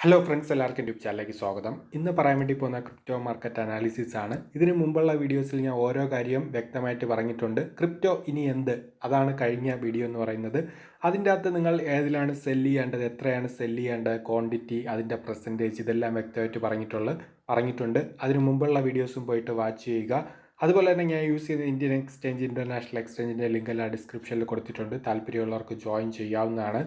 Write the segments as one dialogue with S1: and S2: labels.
S1: Hello friends, എല്ലാവർക്കും YouTube ചാനലിലേക്ക് സ്വാഗതം. ഇന്ന് പറയാൻ വേണ്ടി പോകുന്ന ക്രിപ്റ്റോ മാർക്കറ്റ് അനാലിസിസ് ആണ്. ഇതിന് മുമ്പുള്ള വീഡിയോസിൽ ഞാൻ ഓരോ കാര്യം വ്യക്തമായിട്ട് പറഞ്ഞിട്ടുണ്ട്. ക്രിപ്റ്റോ ഇനി എന്ത്, അതാണ് കഴിഞ്ഞ വീഡിയോ എന്ന് പറയുന്നത്. അതിൻ്റെ അകത്ത് നിങ്ങൾ ഏതിലാണ് സെല്ല് ചെയ്യേണ്ടത്, എത്രയാണ് സെല്ല് ചെയ്യേണ്ടത്, ക്വാണ്ടിറ്റി, അതിൻ്റെ പെർസെൻറ്റേജ്, ഇതെല്ലാം വ്യക്തമായിട്ട് പറഞ്ഞിട്ടുണ്ട്. അതിന് മുമ്പുള്ള വീഡിയോസും പോയിട്ട് വാച്ച് ചെയ്യുക. അതുപോലെ തന്നെ ഞാൻ യൂസ് ചെയ്ത ഇന്ത്യൻ എക്സ്ചേഞ്ച്, ഇൻ്റർനാഷണൽ എക്സ്ചേഞ്ചിൻ്റെ ലിങ്ക് എല്ലാം ഡിസ്ക്രിപ്ഷനിൽ കൊടുത്തിട്ടുണ്ട്. താല്പര്യമുള്ളവർക്ക് ജോയിൻ ചെയ്യാവുന്നതാണ്.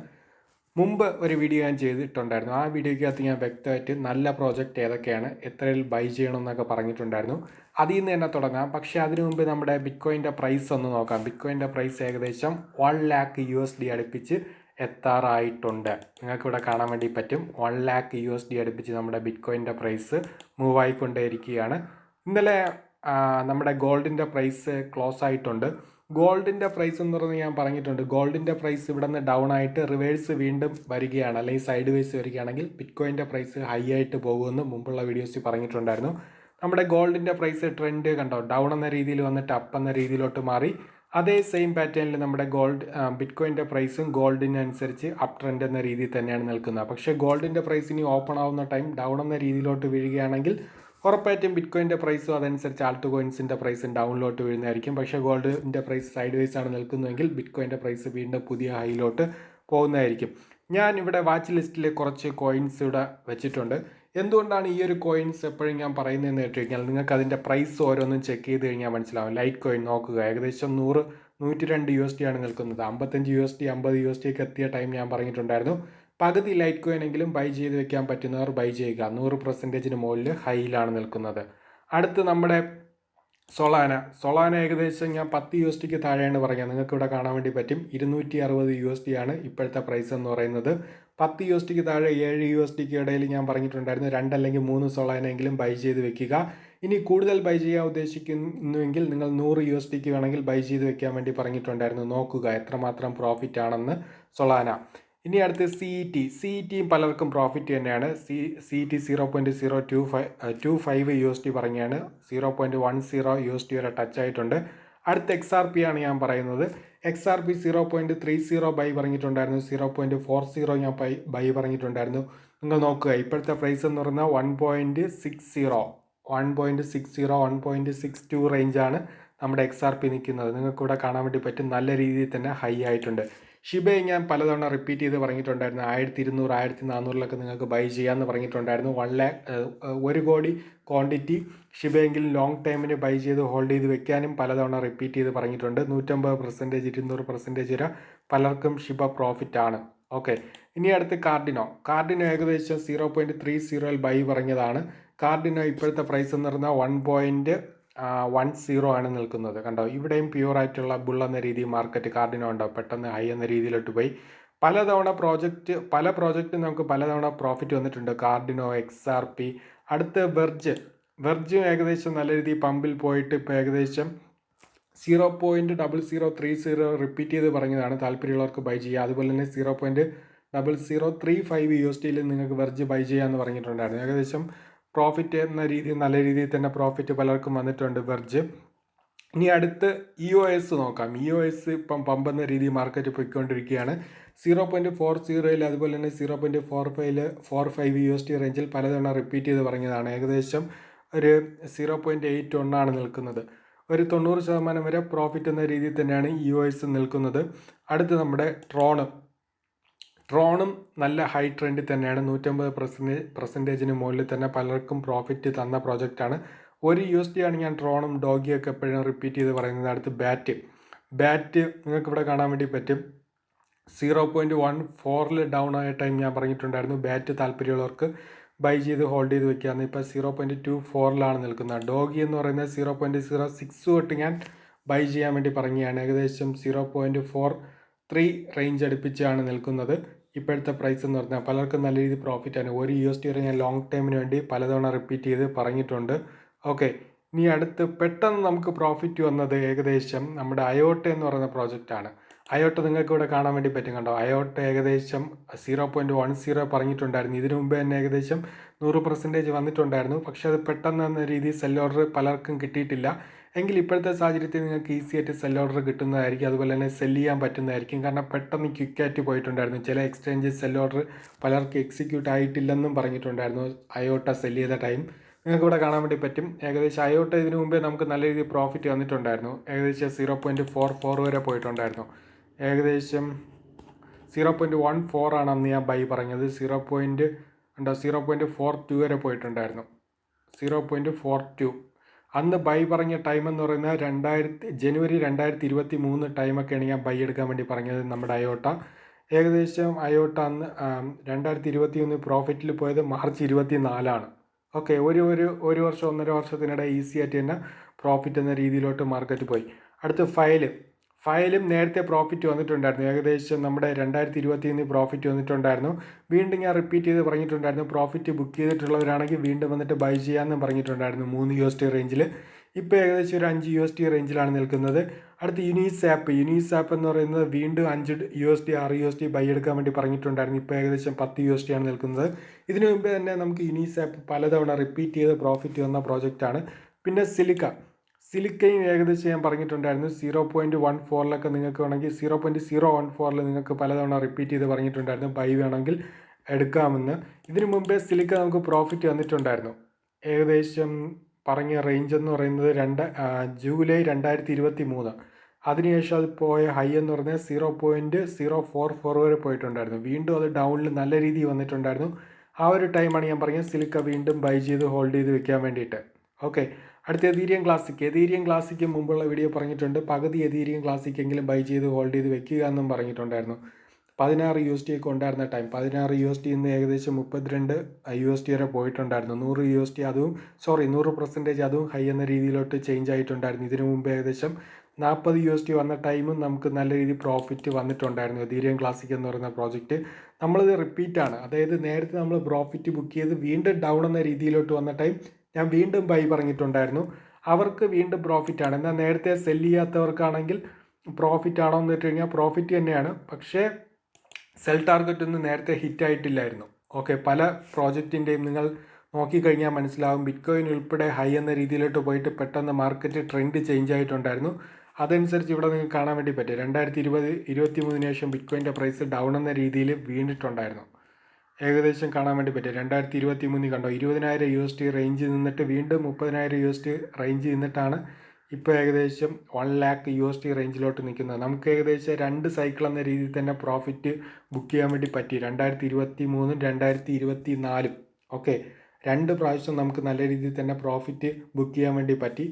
S1: മുമ്പ് ഒരു വീഡിയോ ഞാൻ ചെയ്തിട്ടുണ്ടായിരുന്നു. ആ വീഡിയോയ്ക്കകത്ത് ഞാൻ വ്യക്തമായിട്ട് നല്ല പ്രോജക്റ്റ് ഏതൊക്കെയാണ്, എത്രയിൽ ബൈ ചെയ്യണമെന്നൊക്കെ പറഞ്ഞിട്ടുണ്ടായിരുന്നു. അതിൽ നിന്ന് തന്നെ തുടങ്ങാം. പക്ഷേ അതിനു മുമ്പ് നമ്മുടെ ബിറ്റ്കോയിൻ്റെ പ്രൈസ് ഒന്ന് നോക്കാം. ബിറ്റ്കോയിൻ്റെ പ്രൈസ് ഏകദേശം 1 lakh USD അടുപ്പിച്ച് എത്താറായിട്ടുണ്ട്. നിങ്ങൾക്കിവിടെ കാണാൻ വേണ്ടി പറ്റും. 1 lakh USD അടുപ്പിച്ച് നമ്മുടെ ബിറ്റ്കോയിൻ്റെ പ്രൈസ് മൂവ് ആയിക്കൊണ്ടേയിരിക്കുകയാണ്. ഇന്നലെ നമ്മുടെ ഗോൾഡിൻ്റെ പ്രൈസ് ക്ലോസ് ആയിട്ടുണ്ട്. ഗോൾഡിൻ്റെ പ്രൈസ് എന്ന് പറഞ്ഞ് ഞാൻ പറഞ്ഞിട്ടുണ്ട്. ഗോൾഡിൻ്റെ പ്രൈസ് ഇവിടെ നിന്ന് ഡൗൺ ആയിട്ട് റിവേഴ്സ് വീണ്ടും വരികയാണ്, അല്ലെങ്കിൽ സൈഡ് വേസ് വരികയാണെങ്കിൽ ബിറ്റ്കോയിൻ്റെ പ്രൈസ് ഹൈ ആയിട്ട് പോകുമെന്ന് മുമ്പുള്ള വീഡിയോസിൽ പറഞ്ഞിട്ടുണ്ടായിരുന്നു. നമ്മുടെ ഗോൾഡിൻ്റെ പ്രൈസ് ട്രെൻഡ് കണ്ടോ, ഡൗൺ എന്ന രീതിയിൽ വന്നിട്ട് അപ്പ് എന്ന രീതിയിലോട്ട് മാറി. അതേ സെയിം പാറ്റേണിൽ നമ്മുടെ ബിറ്റ്കോയിൻ്റെ പ്രൈസും ഗോൾഡിനനുസരിച്ച് അപ്പ് ട്രെൻഡ് എന്ന രീതിയിൽ തന്നെയാണ് നിൽക്കുന്നത്. പക്ഷേ ഗോൾഡിൻ്റെ പ്രൈസ് ഇനി ഓപ്പൺ ആവുന്ന ടൈം ഡൗൺ എന്ന രീതിയിലോട്ട് വീഴുകയാണെങ്കിൽ ഉറപ്പായിട്ടും ബിറ്റ്കോയിൻ്റെ പ്രൈസും അതനുസരിച്ച് ആൾട്ട് കോയിൻസിൻ്റെ പ്രൈസും ഡൗണിലോട്ട് വീഴുന്നതായിരിക്കും. പക്ഷേ ഗോൾഡിൻ്റെ പ്രൈസ് സൈഡ് വേസ് ആണ് നിൽക്കുന്നതെങ്കിൽ ബിറ്റ്കോയിൻ്റെ പ്രൈസ് വീണ്ടും പുതിയ ഹൈയിലോട്ട് പോകുന്നതായിരിക്കും. ഞാൻ ഇവിടെ വാച്ച് ലിസ്റ്റിൽ കുറച്ച് കോയിൻസ് ഇവിടെ വെച്ചിട്ടുണ്ട്. എന്തുകൊണ്ടാണ് ഈ ഒരു കോയിൻസ് എപ്പോഴും ഞാൻ പറയുന്നതെന്ന് കേട്ട് കഴിഞ്ഞാൽ നിങ്ങൾക്ക് അതിൻ്റെ പ്രൈസ് ഓരോന്നും ചെക്ക് ചെയ്ത് കഴിഞ്ഞാൽ മനസ്സിലാവും. ലൈറ്റ് കോയിൻ നോക്കുക, ഏകദേശം 102 USD ആണ് നിൽക്കുന്നത്. 55 USD 50 USD ഒക്കെ എത്തിയ ടൈം ഞാൻ പറഞ്ഞിട്ടുണ്ടായിരുന്നു. പകുതി ലൈറ്റ് കോയിൻ എങ്കിലും ബൈ ചെയ്ത് വെക്കാൻ പറ്റുന്നവർ ബൈ ചെയ്യുക. 100% മുകളിൽ ഹൈയിലാണ് നിൽക്കുന്നത്. അടുത്ത് നമ്മുടെ സൊളാന ഏകദേശം ഞാൻ 10 USDക്ക് താഴെയാണ് പറയുക. നിങ്ങൾക്ക് ഇവിടെ കാണാൻ വേണ്ടി പറ്റും. 260 USD ആണ് ഇപ്പോഴത്തെ പ്രൈസ് എന്ന് പറയുന്നത്. 10 USDക്ക് താഴെ 7 USDക്ക് ഇടയിൽ ഞാൻ പറഞ്ഞിട്ടുണ്ടായിരുന്നു 2 അല്ലെങ്കിൽ 3 സൊളാനെങ്കിലും ബൈ ചെയ്ത് വെക്കുക. ഇനി കൂടുതൽ ബൈ ചെയ്യാൻ ഉദ്ദേശിക്കുന്നുവെങ്കിൽ നിങ്ങൾ 100 USDക്ക് വേണമെങ്കിൽ ബൈ ചെയ്ത് വെക്കാൻ വേണ്ടി പറഞ്ഞിട്ടുണ്ടായിരുന്നു. നോക്കുക എത്രമാത്രം പ്രോഫിറ്റ് ആണെന്ന് സൊളാന. ഇനി അടുത്ത് CETയും പലർക്കും പ്രോഫിറ്റ് തന്നെയാണ്. CET 0.025 USD പറഞ്ഞാണ് 0.10 USD വരെ ടച്ച് ആയിട്ടുണ്ട്. അടുത്ത XRP ആണ് ഞാൻ പറയുന്നത്. XRP 0.30 ബൈ പറഞ്ഞിട്ടുണ്ടായിരുന്നു. 0.40 ഞാൻ ബൈ പറഞ്ഞിട്ടുണ്ടായിരുന്നു. നിങ്ങൾ നോക്കുക ഇപ്പോഴത്തെ പ്രൈസ് എന്ന് പറഞ്ഞാൽ 1.60 1.62 റേഞ്ചാണ് നമ്മുടെ XRP നിൽക്കുന്നത്. നിങ്ങൾക്കിവിടെ കാണാൻ വേണ്ടി പറ്റും. നല്ല രീതിയിൽ തന്നെ ഹൈ ആയിട്ടുണ്ട്. ഷിബയെ ഞാൻ പലതവണ റിപ്പീറ്റ് ചെയ്ത് പറഞ്ഞിട്ടുണ്ടായിരുന്നു. 1200 1400 നിങ്ങൾക്ക് ബൈ ചെയ്യാമെന്ന് പറഞ്ഞിട്ടുണ്ടായിരുന്നു. 1 കോടി ക്വാണ്ടിറ്റി ഷിബയെങ്കിലും ലോങ് ടൈമിന് ബൈ ചെയ്ത് ഹോൾഡ് ചെയ്ത് വെക്കാനും പലതവണ റിപ്പീറ്റ് ചെയ്ത് പറഞ്ഞിട്ടുണ്ട്. 150% 200% വരെ പലർക്കും ഷിബ പ്രോഫിറ്റ് ആണ്. ഓക്കെ, ഇനി അടുത്ത് കാർഡിനോ ഏകദേശം 0.30 ബൈ പറഞ്ഞതാണ്. കാർഡിനോ ഇപ്പോഴത്തെ പ്രൈസ് എന്ന് പറഞ്ഞാൽ 1.10 ആണ് നിൽക്കുന്നത്. കണ്ടോ, ഇവിടെയും പ്യൂർ ആയിട്ടുള്ള ബുൾ എന്ന രീതിയിൽ മാർക്കറ്റ് കാർഡിനോ ഉണ്ടോ പെട്ടെന്ന് ഹൈ എന്ന രീതിയിലോട്ട് പോയി. പല പ്രോജക്റ്റ് നമുക്ക് പലതവണ പ്രോഫിറ്റ് വന്നിട്ടുണ്ട്. കാർഡിനോ, XRP. അടുത്ത് വെർജും ഏകദേശം നല്ല രീതിയിൽ പമ്പിൽ പോയിട്ട് ഇപ്പോൾ ഏകദേശം 0.0030 റിപ്പീറ്റ് ചെയ്ത് പറഞ്ഞതാണ്. താല്പര്യമുള്ളവർക്ക് ബൈ ചെയ്യുക. അതുപോലെ തന്നെ 0.0035 USDയിൽ നിങ്ങൾക്ക് വെർജ് ബൈ ചെയ്യാമെന്ന് പറഞ്ഞിട്ടുണ്ടായിരുന്നു. ഏകദേശം പ്രോഫിറ്റ് എന്ന രീതിയിൽ നല്ല രീതിയിൽ തന്നെ പ്രോഫിറ്റ് പലർക്കും വന്നിട്ടുണ്ട് വെർജ്. ഇനി അടുത്ത് EOS നോക്കാം. EOS ഇപ്പം പമ്പെന്ന രീതിയിൽ മാർക്കറ്റ് പോയിക്കൊണ്ടിരിക്കുകയാണ്. 0.40 അതുപോലെ തന്നെ 0.45 USD റേഞ്ചിൽ പലതവണ റിപ്പീറ്റ് ചെയ്ത് പറഞ്ഞതാണ്. ഏകദേശം ഒരു 0.81 ആണ് നിൽക്കുന്നത്. ഒരു 90% വരെ പ്രോഫിറ്റ് എന്ന രീതിയിൽ തന്നെയാണ് EOS നിൽക്കുന്നത്. അടുത്ത് നമ്മുടെ ട്രോണും നല്ല ഹൈ ട്രെൻഡിൽ തന്നെയാണ്. 150% മുകളിൽ തന്നെ പലർക്കും പ്രോഫിറ്റ് തന്ന പ്രോജക്റ്റാണ്. 1 USD ആണ് ഞാൻ ട്രോണും ഡോഗിയൊക്കെ എപ്പോഴും റിപ്പീറ്റ് ചെയ്ത് പറയുന്നത്. അടുത്ത് ബാറ്റ് നിങ്ങൾക്കിവിടെ കാണാൻ വേണ്ടി പറ്റും. 0.14 ഡൗൺ ആയ ടൈം ഞാൻ പറഞ്ഞിട്ടുണ്ടായിരുന്നു. ബാറ്റ് താല്പര്യമുള്ളവർക്ക് ബൈ ചെയ്ത് ഹോൾഡ് ചെയ്ത് വെക്കുകയാണ്. ഇപ്പോൾ 0.24 നിൽക്കുന്നത്. ഡോഗി എന്ന് പറയുന്നത് 0.06 തൊട്ട് ഞാൻ ബൈ ചെയ്യാൻ വേണ്ടി പറഞ്ഞതാണ്. ഏകദേശം 0.43 റേഞ്ച് അടുപ്പിച്ചാണ് നിൽക്കുന്നത്. ഇപ്പോഴത്തെ പ്രൈസ് എന്ന് പറഞ്ഞാൽ പലർക്കും നല്ല രീതിയിൽ പ്രോഫിറ്റാണ്. 1 USD വരെ ഞാൻ ലോങ് ടൈമിന് വേണ്ടി പലതവണ റിപ്പീറ്റ് ചെയ്ത് പറഞ്ഞിട്ടുണ്ട്. ഓക്കെ, ഇനി അടുത്ത് പെട്ടെന്ന് നമുക്ക് പ്രോഫിറ്റ് വന്നത് ഏകദേശം നമ്മുടെ അയോട്ട എന്ന് പറയുന്ന പ്രോജക്റ്റാണ്. അയോട്ട നിങ്ങൾക്ക് ഇവിടെ കാണാൻ വേണ്ടി പറ്റും. കണ്ടോ, അയോട്ട ഏകദേശം 0.10 പറഞ്ഞിട്ടുണ്ടായിരുന്നു. ഇതിനു മുമ്പ് തന്നെ ഏകദേശം 100% വന്നിട്ടുണ്ടായിരുന്നു. പക്ഷേ അത് പെട്ടെന്ന് എന്ന രീതിയിൽ സെൽ ഓർഡർ പലർക്കും കിട്ടിയിട്ടില്ല. എങ്കിൽ ഇപ്പോഴത്തെ സാഹചര്യത്തിൽ നിങ്ങൾക്ക് ഈസി ആയിട്ട് സെൽ ഓർഡർ കിട്ടുന്നതായിരിക്കും. അതുപോലെ തന്നെ സെല്ല് ചെയ്യാൻ പറ്റുന്നതായിരിക്കും. കാരണം പെട്ടെന്ന് ക്വിക്കായിട്ട് പോയിട്ടുണ്ടായിരുന്നു. ചില എക്സ്ചേഞ്ച് സെൽ ഓർഡർ പലർക്ക് എക്സിക്യൂട്ട് ആയിട്ടില്ലെന്നും പറഞ്ഞിട്ടുണ്ടായിരുന്നു. അയോട്ട സെല്ല് ചെയ്ത ടൈം നിങ്ങൾക്ക് ഇവിടെ കാണാൻ വേണ്ടി പറ്റും. ഏകദേശം അയോട്ട ഇതിനു മുമ്പേ നമുക്ക് നല്ല രീതിയിൽ പ്രോഫിറ്റ് വന്നിട്ടുണ്ടായിരുന്നു. ഏകദേശം 0.44 വരെ പോയിട്ടുണ്ടായിരുന്നു. ഏകദേശം 0.14 ആണ് അന്ന് ഞാൻ ബൈ പറഞ്ഞത്. 0.42 വരെ പോയിട്ടുണ്ടായിരുന്നു. 0.42 അന്ന് ബൈ പറഞ്ഞ ടൈം എന്ന് പറയുന്നത് ജനുവരി 2023 ടൈമൊക്കെയാണ് ഞാൻ ബൈ എടുക്കാൻ വേണ്ടി പറഞ്ഞത് നമ്മുടെ അയോട്ട. ഏകദേശം അയോട്ട അന്ന് 2021 പ്രോഫിറ്റിൽ പോയത് മാർച്ച് 24 ഓക്കെ. ഒരു വർഷം 1.5 വർഷത്തിനിടെ ഈസി ആയിട്ട് തന്നെ പ്രോഫിറ്റ് എന്ന രീതിയിലോട്ട് മാർക്കറ്റ് പോയി. അടുത്ത് ഫയലും നേരത്തെ പ്രോഫിറ്റ് വന്നിട്ടുണ്ടായിരുന്നു. ഏകദേശം നമ്മുടെ 2021 പ്രോഫിറ്റ് വന്നിട്ടുണ്ടായിരുന്നു. വീണ്ടും ഞാൻ റിപ്പീറ്റ് ചെയ്ത് പറഞ്ഞിട്ടുണ്ടായിരുന്നു, പ്രോഫിറ്റ് ബുക്ക് ചെയ്തിട്ടുള്ളവരാണെങ്കിൽ വീണ്ടും വന്നിട്ട് ബൈ ചെയ്യാമെന്നും പറഞ്ഞിട്ടുണ്ടായിരുന്നു $3 റേഞ്ചിൽ. ഇപ്പോൾ ഏകദേശം ഒരു $5 റേഞ്ചിലാണ് നിൽക്കുന്നത്. അടുത്ത് യുനീസ് ആപ്പ് എന്ന് പറയുന്നത് വീണ്ടും $5 $6 ബൈ എടുക്കാൻ വേണ്ടി പറഞ്ഞിട്ടുണ്ടായിരുന്നു. ഇപ്പോൾ ഏകദേശം $10 ആണ് നിൽക്കുന്നത്. ഇതിനു മുമ്പേ തന്നെ നമുക്ക് യുനീസ് ആപ്പ് പലതവണ റിപ്പീറ്റ് ചെയ്ത് പ്രോഫിറ്റ് വന്ന പ്രോജക്റ്റാണ്. പിന്നെ സിലിക്കയും ഏകദേശം ഞാൻ പറഞ്ഞിട്ടുണ്ടായിരുന്നു 0.14 നിങ്ങൾക്ക് വേണമെങ്കിൽ 0.014 നിങ്ങൾക്ക് പലതവണ റിപ്പീറ്റ് ചെയ്ത് പറഞ്ഞിട്ടുണ്ടായിരുന്നു ബൈ വേണമെങ്കിൽ എടുക്കാമെന്ന്. ഇതിനു മുമ്പേ സിലിക്ക നമുക്ക് പ്രോഫിറ്റ് വന്നിട്ടുണ്ടായിരുന്നു. ഏകദേശം പറഞ്ഞ റേഞ്ച് എന്ന് പറയുന്നത് ജൂലൈ 2023. അതിനുശേഷം അത് പോയ ഹൈ എന്ന് പറഞ്ഞാൽ 0.044 വരെ പോയിട്ടുണ്ടായിരുന്നു. വീണ്ടും അത് ഡൗണിൽ നല്ല രീതിയിൽ വന്നിട്ടുണ്ടായിരുന്നു. ആ ഒരു ടൈമാണ് ഞാൻ പറഞ്ഞത് സിലിക്ക വീണ്ടും ബൈ ചെയ്ത് ഹോൾഡ് ചെയ്ത് വെക്കാൻ വേണ്ടിയിട്ട്. ഓക്കെ. അടുത്ത എതീരിയം ക്ലാസിക് മുമ്പുള്ള വീഡിയോ പറഞ്ഞിട്ടുണ്ട്. പകുതി എതീരിയം ക്ലാസിക്കെങ്കിലും ബൈ ചെയ്ത് ഹോൾഡ് ചെയ്ത് വെക്കുക എന്നും പറഞ്ഞിട്ടുണ്ടായിരുന്നു. $16 ഒക്കെ ഉണ്ടായിരുന്ന ടൈം. $16 ഇന്ന് ഏകദേശം $32 വരെ പോയിട്ടുണ്ടായിരുന്നു. $100% അതും ഹൈ എന്ന രീതിയിലോട്ട് ചേഞ്ച് ആയിട്ടുണ്ടായിരുന്നു. ഇതിനു മുമ്പ് ഏകദേശം $40 വന്ന ടൈമും നമുക്ക് നല്ല രീതിയിൽ പ്രോഫിറ്റ് വന്നിട്ടുണ്ടായിരുന്നു. എതീരിയം ക്ലാസിക് എന്ന് പറയുന്ന പ്രോജക്റ്റ് നമ്മളിത് റിപ്പീറ്റാണ്. അതായത് നേരത്തെ നമ്മൾ പ്രോഫിറ്റ് ബുക്ക് ചെയ്ത് വീണ്ടും ഡൗൺ എന്ന രീതിയിലോട്ട് വന്ന ടൈം ഞാൻ വീണ്ടും ബൈ പറഞ്ഞിട്ടുണ്ടായിരുന്നു. അവർക്ക് വീണ്ടും പ്രോഫിറ്റാണ്. എന്നാൽ നേരത്തെ സെല്ല് ചെയ്യാത്തവർക്കാണെങ്കിൽ പ്രോഫിറ്റ് ആണോ എന്ന് വെച്ച് കഴിഞ്ഞാൽ പ്രോഫിറ്റ് തന്നെയാണ്. പക്ഷേ സെൽ ടാർഗറ്റ് ഒന്നും നേരത്തെ ഹിറ്റ് ആയിട്ടില്ലായിരുന്നു. ഓക്കെ. പല പ്രോജക്റ്റിൻ്റെയും നിങ്ങൾ നോക്കിക്കഴിഞ്ഞാൽ മനസ്സിലാവും, ബിറ്റ്കോയിൻ ഉൾപ്പെടെ ഹൈ എന്ന രീതിയിലോട്ട് പോയിട്ട് പെട്ടെന്ന് മാർക്കറ്റ് ട്രെൻഡ് ചേഞ്ച് ആയിട്ടുണ്ടായിരുന്നു. അതനുസരിച്ച് ഇവിടെ നിങ്ങൾക്ക് കാണാൻ വേണ്ടി പറ്റും 2023 ശേഷം ബിറ്റ്കോയിൻ്റെ പ്രൈസ് ഡൗൺ എന്ന രീതിയിൽ വീണിട്ടുണ്ടായിരുന്നു. ഏകദേശം കാണാൻ വേണ്ടി പറ്റും 2023 കണ്ടോ $20,000 റേഞ്ച് നിന്നിട്ട് വീണ്ടും $30,000 റേഞ്ച് നിന്നിട്ടാണ് ഇപ്പോൾ ഏകദേശം $1,00,000 റേഞ്ചിലോട്ട് നിൽക്കുന്നത്. നമുക്ക് ഏകദേശം 2 സൈക്കിൾ എന്ന രീതിയിൽ തന്നെ പ്രോഫിറ്റ് ബുക്ക് ചെയ്യാൻ വേണ്ടി പറ്റി 2023 2024. ഓക്കെ. 2 പ്രാവശ്യം നമുക്ക് നല്ല രീതിയിൽ തന്നെ പ്രോഫിറ്റ് ബുക്ക് ചെയ്യാൻ വേണ്ടി പറ്റി.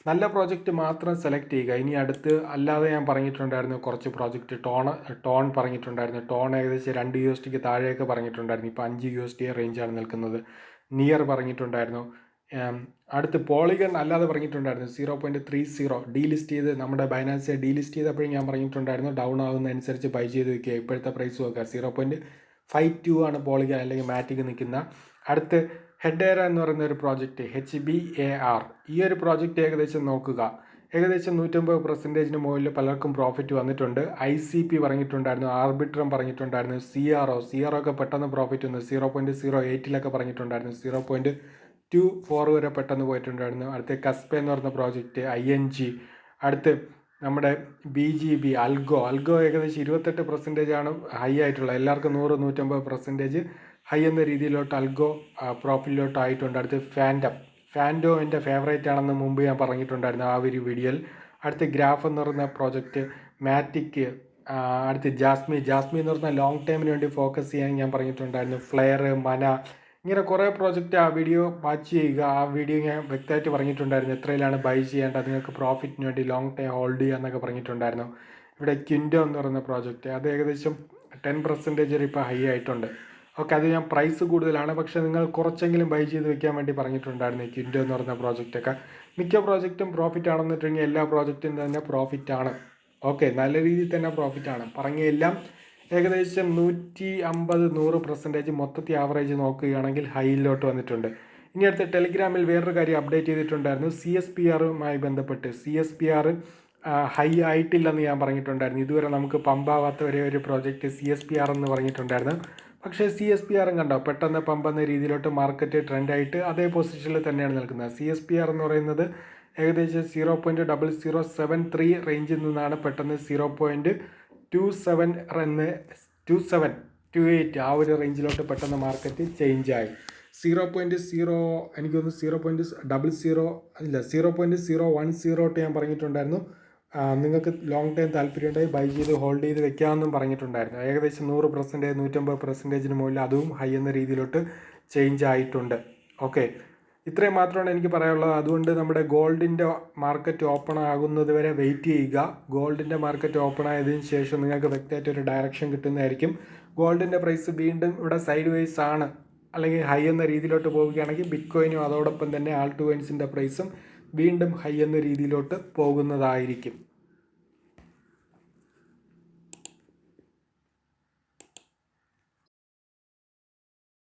S1: നല്ല പ്രോജക്റ്റ് മാത്രം സെലക്ട് ചെയ്യുക. ഇനി അടുത്ത് അല്ലാതെ ഞാൻ പറഞ്ഞിട്ടുണ്ടായിരുന്നു കുറച്ച് പ്രോജക്റ്റ് ടോൺ പറഞ്ഞിട്ടുണ്ടായിരുന്നു. ടോൺ ഏകദേശം $2 താഴെയൊക്കെ പറഞ്ഞിട്ടുണ്ടായിരുന്നു. ഇപ്പോൾ $5 റേഞ്ചാണ് നിൽക്കുന്നത്. നിയർ പറഞ്ഞിട്ടുണ്ടായിരുന്നു. അടുത്ത് പോളിഗൺ അല്ലാതെ പറഞ്ഞിട്ടുണ്ടായിരുന്നു 0.30 ഡീലിസ്റ്റ് ചെയ്ത് നമ്മുടെ ബൈനാൻസിനെ ഡീലിസ്റ്റ് ചെയ്തപ്പോഴും ഞാൻ പറഞ്ഞിട്ടുണ്ടായിരുന്നു ഡൗൺ ആകുന്നതനുസരിച്ച് ബൈ ചെയ്ത് വയ്ക്കുക. ഇപ്പോഴത്തെ പ്രൈസ് നോക്കുക 0.52 ആണ് പോളിഗൺ അല്ലെങ്കിൽ മാറ്റിക്ക് നിൽക്കുന്ന. അടുത്ത് ഹെഡേറ എന്ന് പറയുന്ന ഒരു പ്രോജക്റ്റ് HBAR. ഈ ഒരു പ്രോജക്റ്റ് ഏകദേശം നോക്കുക, ഏകദേശം 150% മുകളിൽ പലർക്കും പ്രോഫിറ്റ് വന്നിട്ടുണ്ട്. ICP പറഞ്ഞിട്ടുണ്ടായിരുന്നു, ആർബിട്രം പറഞ്ഞിട്ടുണ്ടായിരുന്നു, CRO ഒക്കെ പെട്ടെന്ന് പ്രോഫിറ്റ് വന്നു 0.08 പറഞ്ഞിട്ടുണ്ടായിരുന്നു. 0.24 വരെ പെട്ടെന്ന് പോയിട്ടുണ്ടായിരുന്നു. അടുത്ത് കസ്പെ എന്ന് പറയുന്ന പ്രോജക്റ്റ്, ING. അടുത്ത് നമ്മുടെ BGB അൽഗോ ഏകദേശം 28% ആണ് ഹൈ ആയിട്ടുള്ളത്. എല്ലാവർക്കും 100-150% ഹൈ എന്ന രീതിയിലോട്ട് അൽഗോ പ്രോഫിറ്റിലോട്ട് ആയിട്ടുണ്ട്. അടുത്ത് ഫാൻഡോ എൻ്റെ ഫേവറേറ്റ് ആണെന്ന് മുമ്പ് ഞാൻ പറഞ്ഞിട്ടുണ്ടായിരുന്നു ആ ഒരു വീഡിയോയിൽ. അടുത്ത് ഗ്രാഫ് എന്ന് പറയുന്ന പ്രോജക്റ്റ്, മാറ്റിക്. അടുത്ത് ജാസ്മി എന്ന് പറഞ്ഞാൽ ലോങ് ടൈമിന് വേണ്ടി ഫോക്കസ് ചെയ്യാൻ ഞാൻ പറഞ്ഞിട്ടുണ്ടായിരുന്നു. ഫ്ലെയർ, മന, ഇങ്ങനെ കുറേ പ്രോജക്റ്റ് ആ വീഡിയോ വാച്ച് ചെയ്യുക. ആ വീഡിയോ ഞാൻ വ്യക്തമായിട്ട് പറഞ്ഞിട്ടുണ്ടായിരുന്നു എത്രയിലാണ് ബൈ ചെയ്യേണ്ടത്, നിങ്ങൾക്ക് പ്രോഫിറ്റിന് വേണ്ടി ലോങ് ടൈം ഹോൾഡ് ചെയ്യുക എന്നൊക്കെ പറഞ്ഞിട്ടുണ്ടായിരുന്നു. ഇവിടെ ക്വിൻഡോ എന്ന് പറയുന്ന പ്രോജക്റ്റ് അത് ഏകദേശം 10% ഇപ്പോൾ ഹൈ ആയിട്ടുണ്ട്. ഓക്കെ. അത് ഞാൻ പ്രൈസ് കൂടുതലാണ്, പക്ഷേ നിങ്ങൾ കുറച്ചെങ്കിലും ബൈ ചെയ്ത് വെക്കാൻ വേണ്ടി പറഞ്ഞിട്ടുണ്ടായിരുന്നു. ക്വിൻഡോ എന്ന് പറയുന്ന പ്രോജക്റ്റൊക്കെ മിക്ക പ്രോജക്റ്റും പ്രോഫിറ്റ് ആണെന്ന് വെച്ചിട്ടുണ്ടെങ്കിൽ എല്ലാ പ്രോജക്റ്റും തന്നെ പ്രോഫിറ്റാണ്. ഓക്കെ. നല്ല രീതിയിൽ തന്നെ പ്രോഫിറ്റാണ്. പറഞ്ഞെല്ലാം ഏകദേശം 150-100% മൊത്തത്തിൽ ആവറേജ് നോക്കുകയാണെങ്കിൽ ഹൈയിലോട്ട് വന്നിട്ടുണ്ട്. ഇനി അടുത്ത ടെലിഗ്രാമിൽ വേറൊരു കാര്യം അപ്ഡേറ്റ് ചെയ്തിട്ടുണ്ടായിരുന്നു. CSPRുമായി ബന്ധപ്പെട്ട്. CSPR ഹൈ ആയിട്ടില്ലെന്ന് ഞാൻ പറഞ്ഞിട്ടുണ്ടായിരുന്നു. ഇതുവരെ നമുക്ക് പമ്പാവാത്ത ഒരു പ്രോജക്റ്റ് CSPR എന്ന് പറഞ്ഞിട്ടുണ്ടായിരുന്നു. പക്ഷേ CSPRും കണ്ടോ പെട്ടെന്ന് പമ്പെന്ന രീതിയിലോട്ട് മാർക്കറ്റ് ട്രെൻഡായിട്ട് അതേ പൊസിഷനിൽ തന്നെയാണ് നിൽക്കുന്നത്. CSPR എന്ന് പറയുന്നത് ഏകദേശം 0.0073 റേഞ്ചിൽ നിന്നാണ് പെട്ടെന്ന് 0.2728 ആ ഒരു റേഞ്ചിലോട്ട് പെട്ടെന്ന് മാർക്കറ്റ് ചേഞ്ച് ആയി. 0.0 എനിക്ക് തോന്നുന്നു 0.10 ഞാൻ പറഞ്ഞിട്ടുണ്ടായിരുന്നു. നിങ്ങൾക്ക് ലോങ് ടൈം താല്പര്യമുണ്ടെങ്കിൽ ബൈ ചെയ്ത് ഹോൾഡ് ചെയ്ത് വെക്കാമെന്നും പറഞ്ഞിട്ടുണ്ടായിരുന്നു. ഏകദേശം 100%, 150% മുകളിൽ അതും ഹൈ എന്ന രീതിയിലോട്ട് ചേഞ്ച് ആയിട്ടുണ്ട്. ഓക്കെ, ഇത്രയും മാത്രമാണ് എനിക്ക് പറയാനുള്ളത്. അതുകൊണ്ട് നമ്മുടെ ഗോൾഡിൻ്റെ മാർക്കറ്റ് ഓപ്പൺ ആകുന്നത് വരെ വെയിറ്റ് ചെയ്യുക. ഗോൾഡിൻ്റെ മാർക്കറ്റ് ഓപ്പൺ ആയതിനു ശേഷം നിങ്ങൾക്ക് വ്യക്തമായിട്ടൊരു ഡയറക്ഷൻ കിട്ടുന്നതായിരിക്കും. ഗോൾഡിൻ്റെ പ്രൈസ് വീണ്ടും ഇവിടെ സൈഡ് വേസ് ആണ് അല്ലെങ്കിൽ ഹൈ എന്ന രീതിയിലോട്ട് പോവുകയാണെങ്കിൽ ബിറ്റ് കോയിനും അതോടൊപ്പം തന്നെ ആൾട്ട് കോയിൻസിൻ്റെ പ്രൈസും വീണ്ടും ഹൈ എന്ന രീതിയിലോട്ട് പോകുന്നതായിരിക്കും.